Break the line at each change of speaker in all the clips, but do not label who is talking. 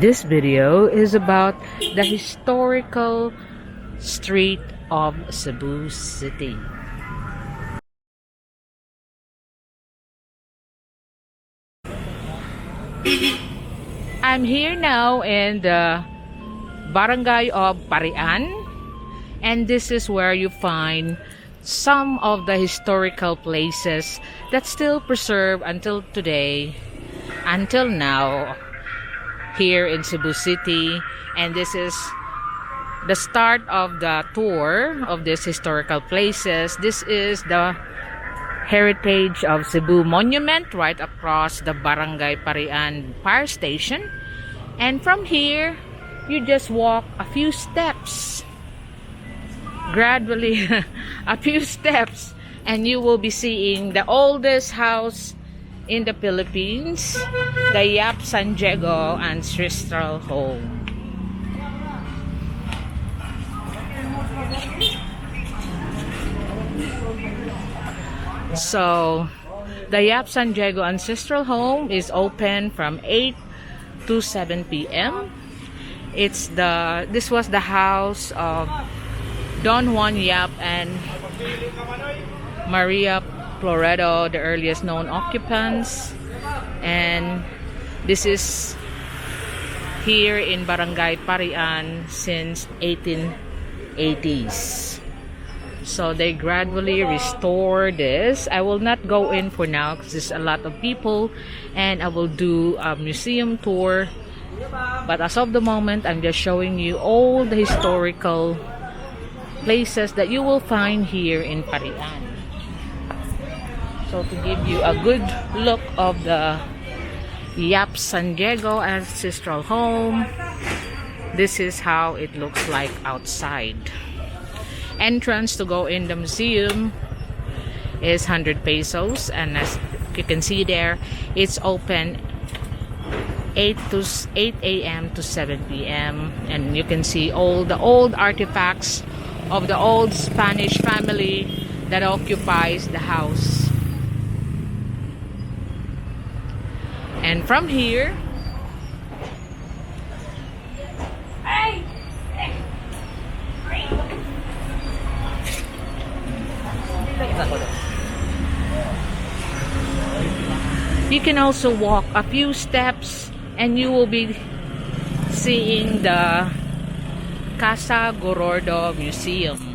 This video is about the historical street of Cebu City. I'm here now in the barangay of Parian, and this is where you find some of the historical places that still preserve until today, until now, here in Cebu City. And this is the start of the tour of these historical places. This is the Heritage of Cebu Monument right across the Barangay Parian Fire Station. And from here, you just walk a few steps, gradually a few steps, and you will be seeing the oldest house in the Philippines, the yap-sandiego ancestral home. So the yap-sandiego ancestral home is open from 8 to 7 p.m. This was the house of Don Juan Yap and Maria Floredo, the earliest known occupants. And this is here in Barangay Parian since 1880s. So they gradually restore this. I will not go in for now because there's a lot of people, and I will do a museum tour. But as of the moment, I'm just showing you all the historical places that you will find here in Parian. So to give you a good look of the yap-sandiego ancestral home, this is how it looks like outside. Entrance to go in the museum is 100 pesos, and as you can see there, it's open 8 a.m. to 7 p.m. and you can see all the old artifacts of the old Spanish family that occupies the house. And from here, you can also walk a few steps and you will be seeing the Casa Gorordo Museum.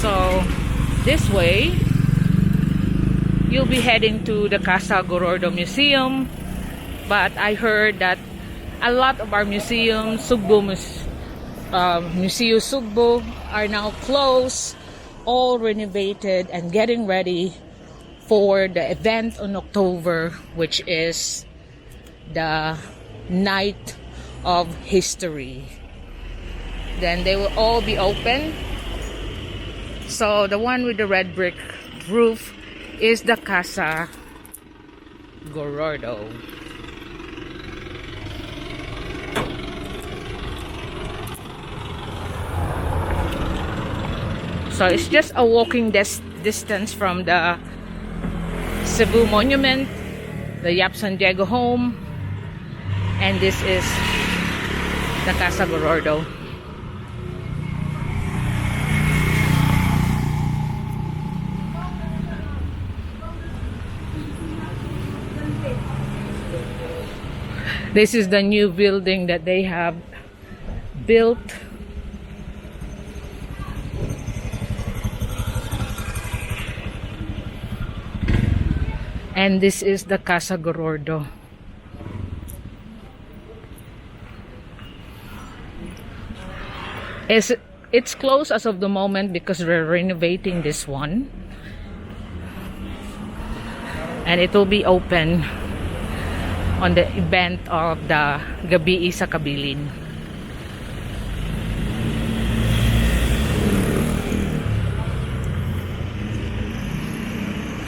So this way, you'll be heading to the Casa Gorordo Museum. But I heard that a lot of our museums, Museo Sugbo, are now closed, all renovated and getting ready for the event on October, which is the Night of History. Then they will all be open. So the one with the red brick roof is the Casa Gorordo. So it's just a walking distance from the Cebu Monument, the yap-sandiego home, and this is the Casa Gorordo. This is the new building that they have built. And this is the Casa Gorordo. It's closed as of the moment because we're renovating this one. And it will be open on the event of the Gabi sa Kabilin.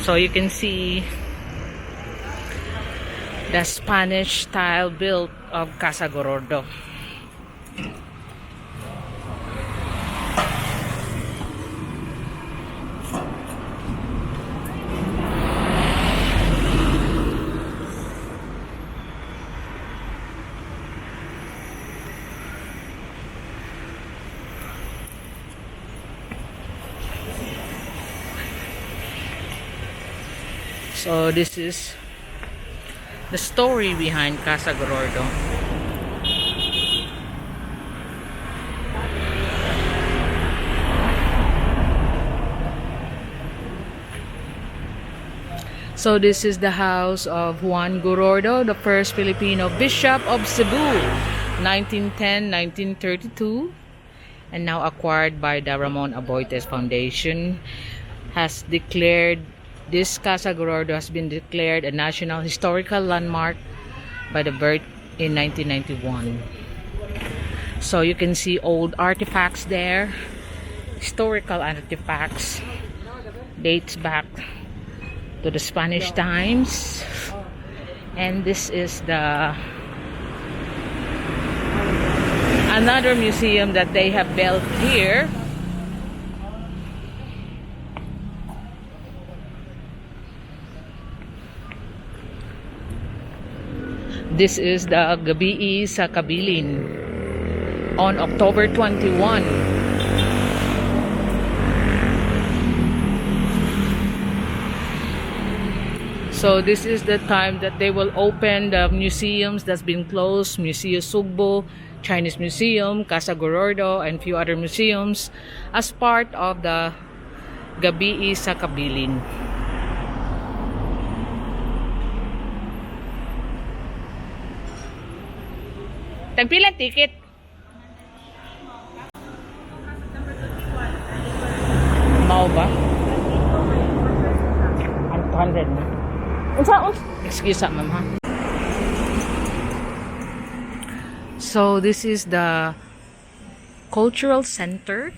So you can see the Spanish style build of Casa Gorordo. So this is the story behind Casa Gorordo. So this is the house of Juan Gorordo, the first Filipino bishop of Cebu, 1910-1932, and now acquired by the Ramon Aboites Foundation. Has declared, this Casa Gorordo has been declared a National Historical Landmark by the birth in 1991. So you can see old artifacts there, historical artifacts, dates back to the Spanish times. And this is the another museum that they have built here. This is the Gabi sa Kabilin on October 21. So this is the time that they will open the museums that's been closed. Museo Sugbo, Chinese Museum, Casa Gorordo, and few other museums as part of the Gabi sa Kabilin. Tagpila ticket? Mao ba? 200 na. Excuse me, ma'am, ha? So this is the cultural center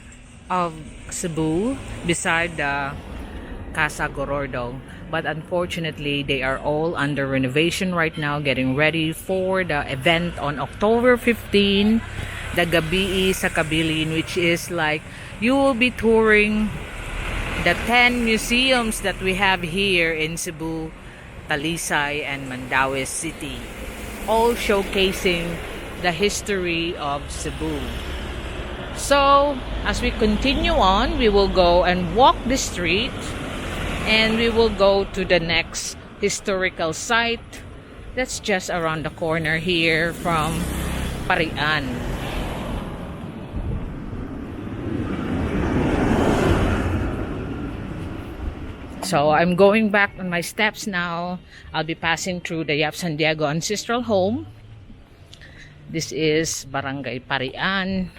of Cebu beside the Casa Gorordo. But unfortunately, they are all under renovation right now, getting ready for the event on October 15, the Gabi sa Kabilin, which is like you will be touring the 10 museums that we have here in Cebu, Talisay, and Mandaue City, all showcasing the history of Cebu. So, as we continue on, we will go and walk the street, and we will go to the next historical site that's just around the corner here from Parian. So I'm going back on my steps now. I'll be passing through the Yap-sandiego ancestral home. This is Barangay Parian.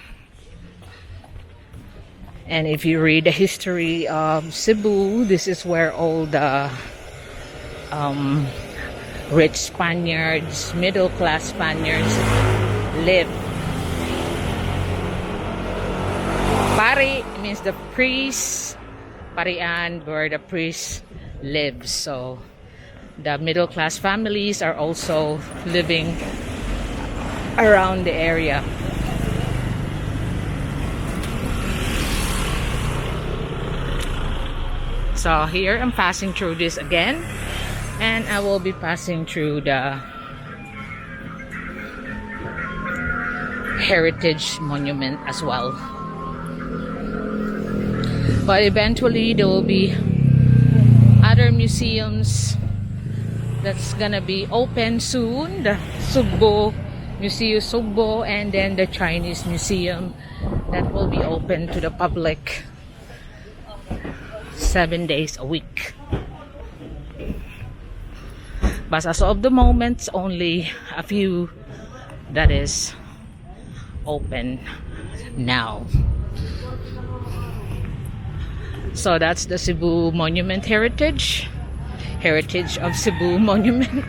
And if you read the history of Cebu, this is where all the rich Spaniards, middle-class Spaniards live. Pari means the priest. Parian, where the priest lives. So the middle-class families are also living around the area. So here I'm passing through this again, and I will be passing through the heritage monument as well. But eventually there will be other museums that's gonna be open soon. The Sugbo, Museo Sugbo, and then the Chinese Museum that will be open to the public 7 days a week. But as of the moment, only a few that is open now. So that's the Cebu Monument Heritage of Cebu Monument.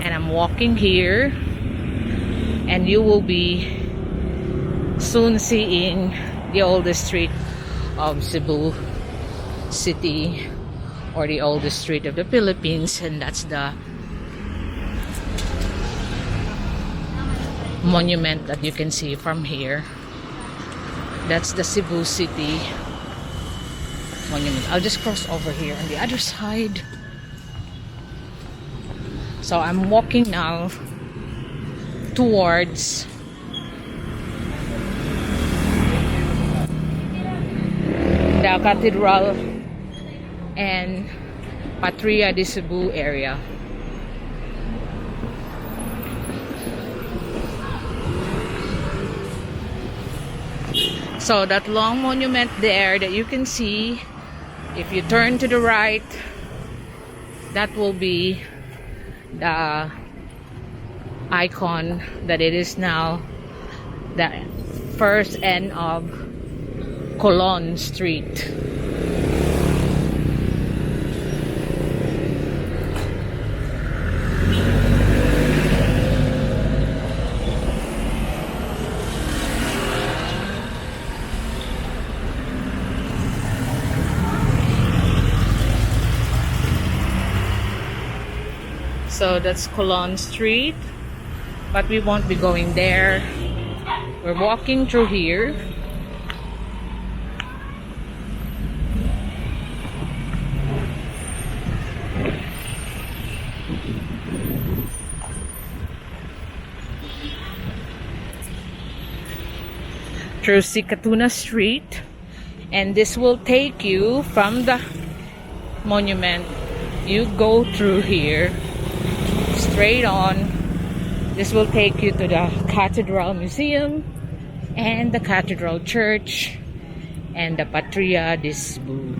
And I'm walking here, and you will be soon seeing the oldest street of Cebu City, or the oldest street of the Philippines, and that's the monument that you can see from here. That's the Cebu City monument. I'll just cross over here on the other side. So I'm walking now towards the Cathedral and Patria de Cebu area. So that long monument there that you can see, if you turn to the right, that will be the icon that it is now the first end of Colon Street. So that's Colon Street, but we won't be going there. We're walking through here. Through Sikatuna Street, and this will take you from the monument. You go through here straight on. This will take you to the Cathedral Museum and the Cathedral Church and the Patria de Cebu.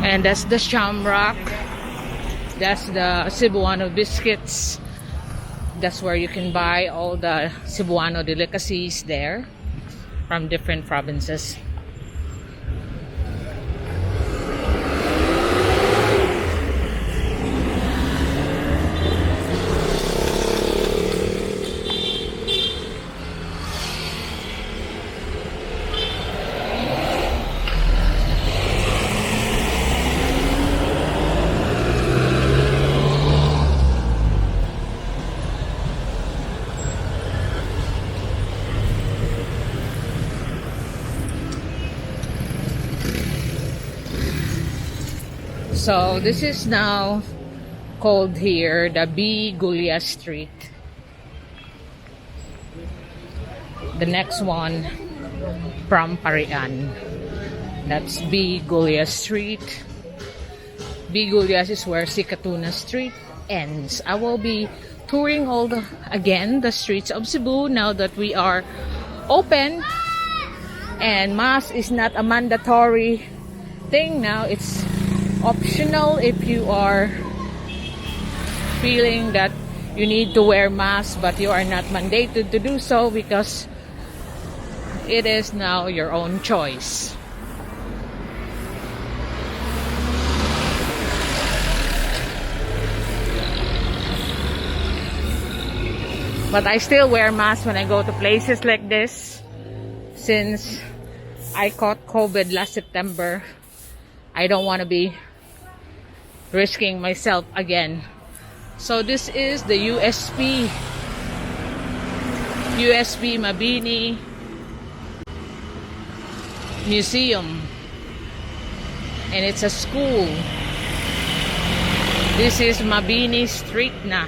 And that's the Shamrock. That's the Cebuano biscuits. That's where you can buy all the Cebuano delicacies there from different provinces. So this is now called here the B. Gulia Street. The next one from Parian. That's B. Gulia Street. B. Gulia is where Sikatuna Street ends. I will be touring all the streets of Cebu now that we are open and mask is not a mandatory thing now. It's optional if you are feeling that you need to wear mask, but you are not mandated to do so because it is now your own choice. But I still wear mask when I go to places like this since I caught COVID last September. I don't want to be risking myself again. So this is the USP Mabini Museum, and it's a school. This is Mabini Street na.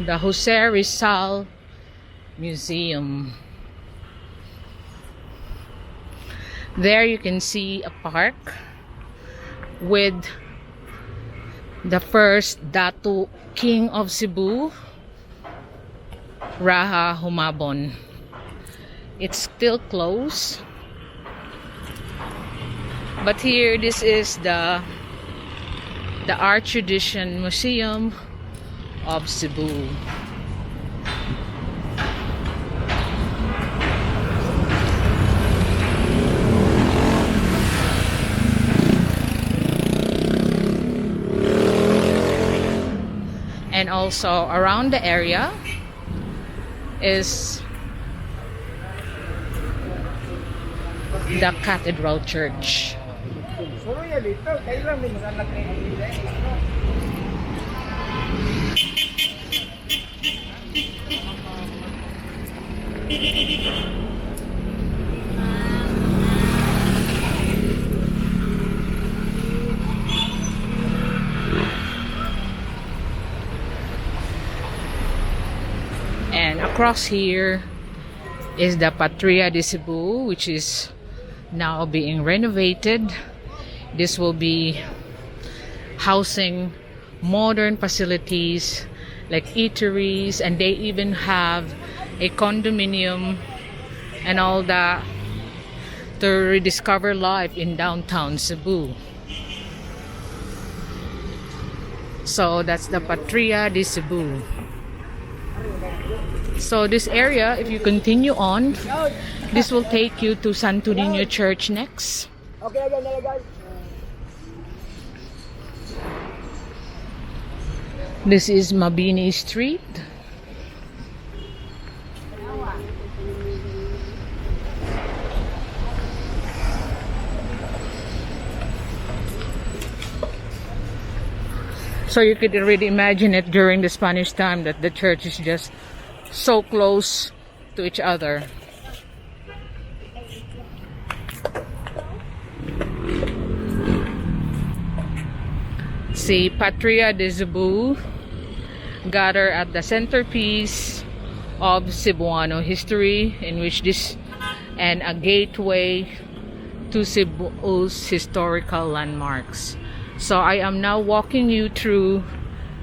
The Jose Rizal Museum. There you can see a park with the first Datu King of Cebu, Raha Humabon. It's still closed, but here this is the Art Tradition Museum of Cebu. And also around the area is the Cathedral Church. And across here is the Patria de Cebu, which is now being renovated. This will be housing modern facilities like eateries, and they even have a condominium and all that to rediscover life in downtown Cebu. So that's the Patria de Cebu. So this area, if you continue on, this will take you to Santo Nino Church next. This is Mabini Street. So you could already imagine it during the Spanish time that the church is just so close to each other. See, Patria de Cebu gather at the centerpiece of Cebuano history, in which this and a gateway to Cebu's historical landmarks. So I am now walking you through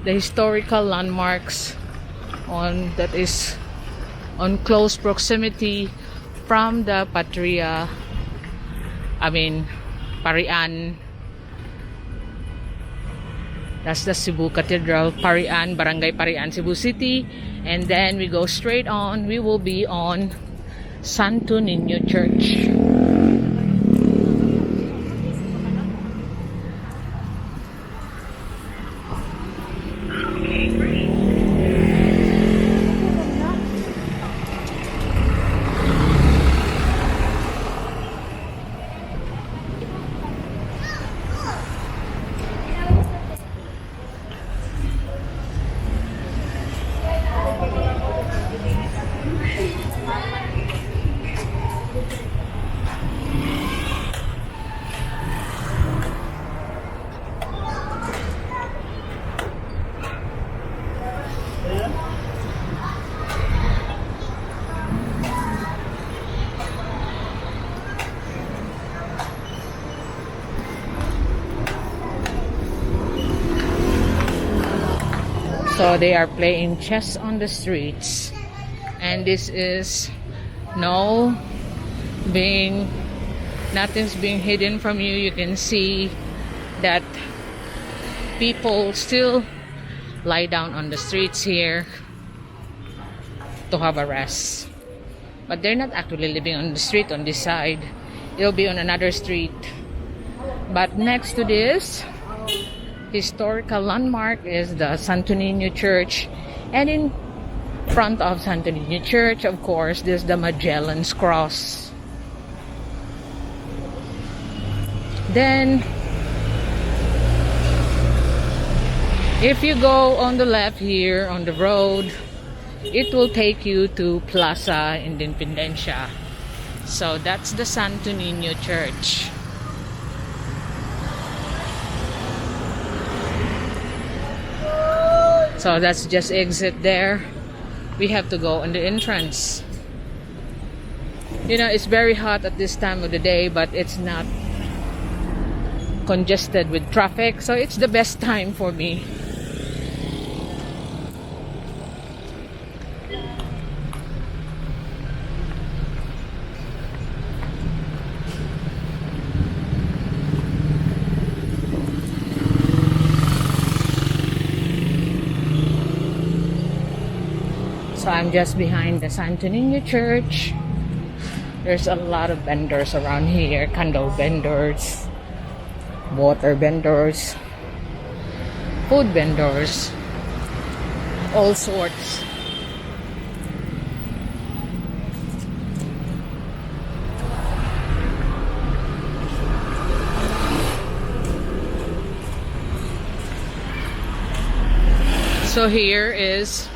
the historical landmarks that is on close proximity from the Parian. That's the Cebu Cathedral, Parian, Barangay Parian, Cebu City. And then we go straight on. We will be on Santo Nino Church. So they are playing chess on the streets, and this is nothing's being hidden from you. You can see that people still lie down on the streets here to have a rest, but they're not actually living on the street on this side. It'll be on another street, but next to this historical landmark is the Santo Nino Church, and in front of Santo Nino Church, of course, there's the Magellan's Cross. Then if you go on the left here on the road, it will take you to Plaza Independencia. So that's the Santo Nino Church. So that's just exit there. We have to go on the entrance. You know, it's very hot at this time of the day, but it's not congested with traffic, so it's the best time for me. So I'm just behind the Santo Nino Church. There's a lot of vendors around here, candle vendors, water vendors, food vendors, all sorts. So here is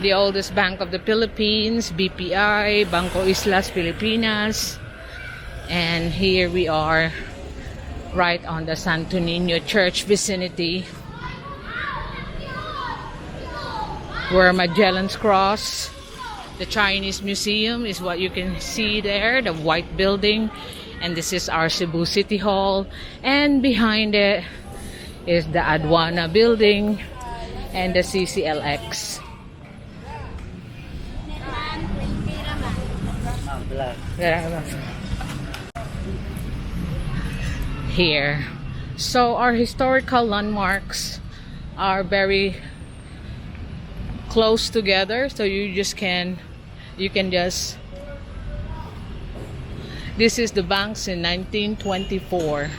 the oldest bank of the Philippines, BPI, Banco Islas Filipinas. And here we are right on the Santo Nino Church vicinity. where Magellan's Cross. The Chinese Museum is what you can see there, the white building. And this is our Cebu City Hall. And behind it is the Aduana building and the CCLX. Here. So our historical landmarks are very close together, so you can just, this is the banks in 1924.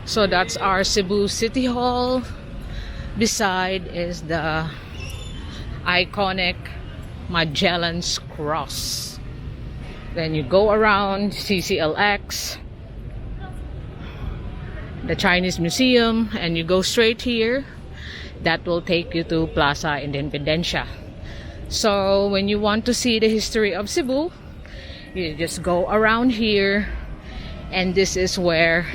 So that's our Cebu City Hall. Beside is the iconic Magellan's Cross. Then you go around CCLX, the Chinese Museum, and you go straight here. That will take you to Plaza Independencia. So when you want to see the history of Cebu, you just go around here, and this is where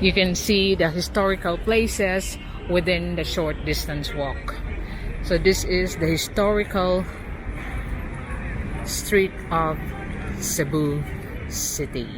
you can see the historical places within the short distance walk. So this is the historical street of Cebu City.